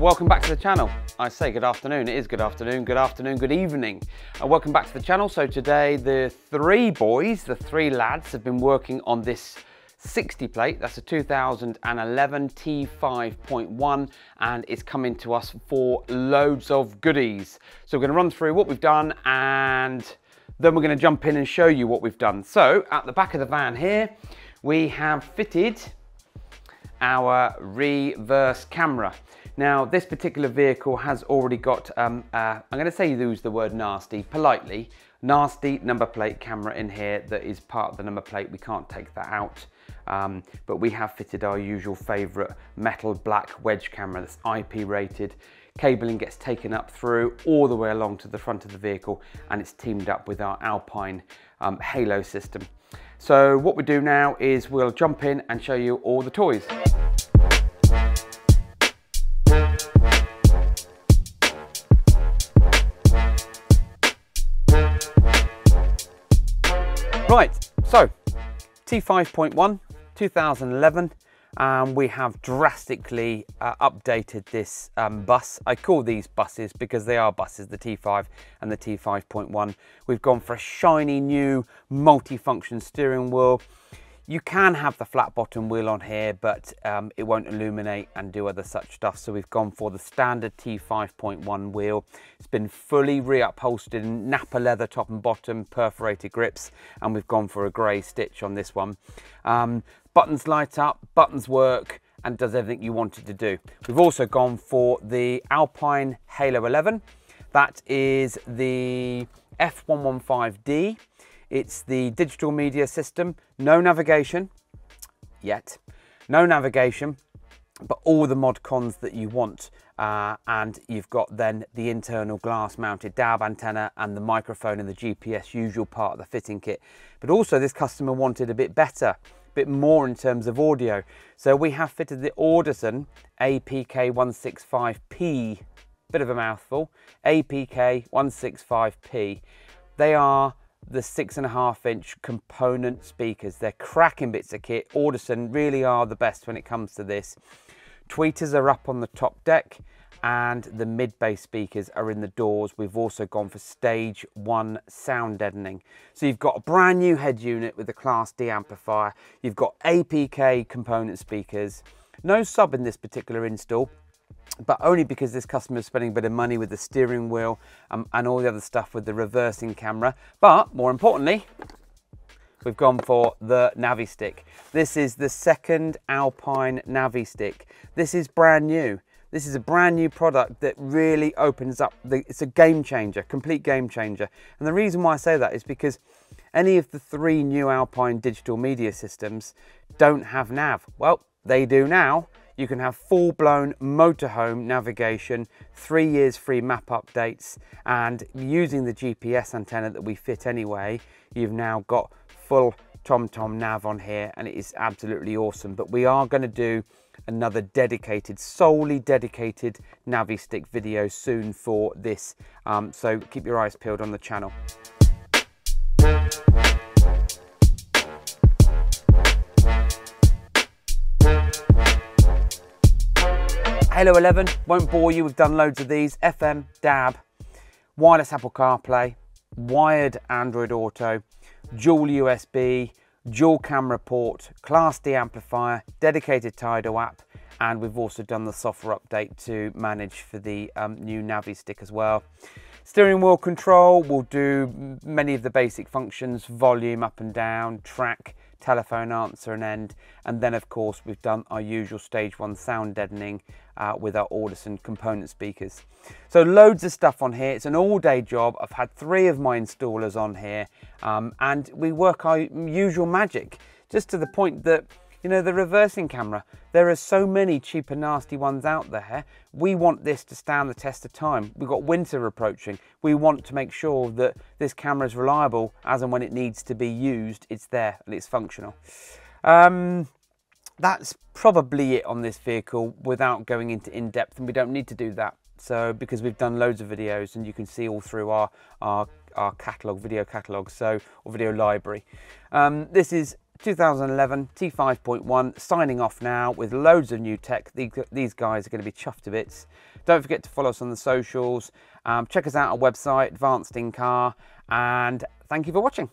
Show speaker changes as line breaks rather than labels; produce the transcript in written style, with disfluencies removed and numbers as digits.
welcome back to the channel. I say good afternoon, it is good afternoon, good evening. Welcome back to the channel. So today the three lads have been working on this 60 plate. That's a 2011 T5.1 and it's coming to us for loads of goodies. So we're going to run through what we've done and then we're going to jump in and show you what we've done. So at the back of the van here, we have fitted our reverse camera. Now this particular vehicle has already got, I'm going to say use the word nasty, politely, nasty number plate camera in here that is part of the number plate. We can't take that out, but we have fitted our usual favourite metal black wedge camera that's IP rated. Cabling gets taken up through all the way along to the front of the vehicle and it's teamed up with our Alpine Halo system. So what we do now is we'll jump in and show you all the toys. Right, so T5.1, 2011, we have drastically updated this bus. I call these buses because they are buses, the T5 and the T5.1. We've gone for a shiny new multi-function steering wheel. You can have the flat bottom wheel on here, but it won't illuminate and do other such stuff. So we've gone for the standard T5.1 wheel. It's been fully re-upholstered in Napa leather top and bottom, perforated grips, and we've gone for a grey stitch on this one. Buttons light up, buttons work, and does everything you want it to do. We've also gone for the Alpine Halo 11. That is the F115D. It's the digital media system, no navigation yet, no navigation, but all the mod cons that you want. And you've got then the internal glass mounted DAB antenna and the microphone and the GPS, usual part of the fitting kit. But also this customer wanted a bit better, a bit more in terms of audio. So we have fitted the Audison APK165P, bit of a mouthful, APK165P. They are the 6.5-inch component speakers. They're cracking bits of kit. Audison really are the best when it comes to this. Tweeters are up on the top deck and the mid-bass speakers are in the doors. We've also gone for stage 1 sound deadening. So you've got a brand new head unit with a Class D amplifier. You've got APK component speakers. No sub in this particular install, but only because this customer is spending a bit of money with the steering wheel and all the other stuff with the reversing camera. But more importantly, we've gone for the Navi stick. This is the second Alpine Navi stick. This is brand new. This is a brand new product that really opens up, it's a game changer, complete game changer. And the reason why I say that is because any of the three new Alpine digital media systems don't have nav. Well, they do now. You can have full-blown motorhome navigation, 3 years free map updates, and using the GPS antenna that we fit anyway, you've now got full TomTom nav on here, and it is absolutely awesome. But we are going to do another dedicated, solely dedicated Navi stick video soon for this, so keep your eyes peeled on the channel. Halo 11, won't bore you, we've done loads of these. FM, DAB, wireless Apple CarPlay, wired Android Auto, dual USB, dual camera port, Class D amplifier, dedicated Tidal app, and we've also done the software update to manage for the new Navi stick as well. Steering wheel control, we'll do many of the basic functions, volume up and down, track, telephone answer and end, and then of course we've done our usual stage 1 sound deadening with our Audison component speakers. So loads of stuff on here. It's an all-day job. I've had 3 of my installers on here, and we work our usual magic, just to the point that, you know, the reversing camera, there are so many cheaper nasty ones out there. We want this to stand the test of time. We've got winter approaching. We want to make sure that this camera is reliable as and when it needs to be used, it's there and it's functional. That's probably it on this vehicle without going into in-depth, and we don't need to do that. So because we've done loads of videos and you can see all through our catalog, video catalog, or video library. This is 2011 T5.1 signing off now with loads of new tech. These guys are going to be chuffed to bits. Don't forget to follow us on the socials. Check us out on our website, Advanced in Car, and thank you for watching.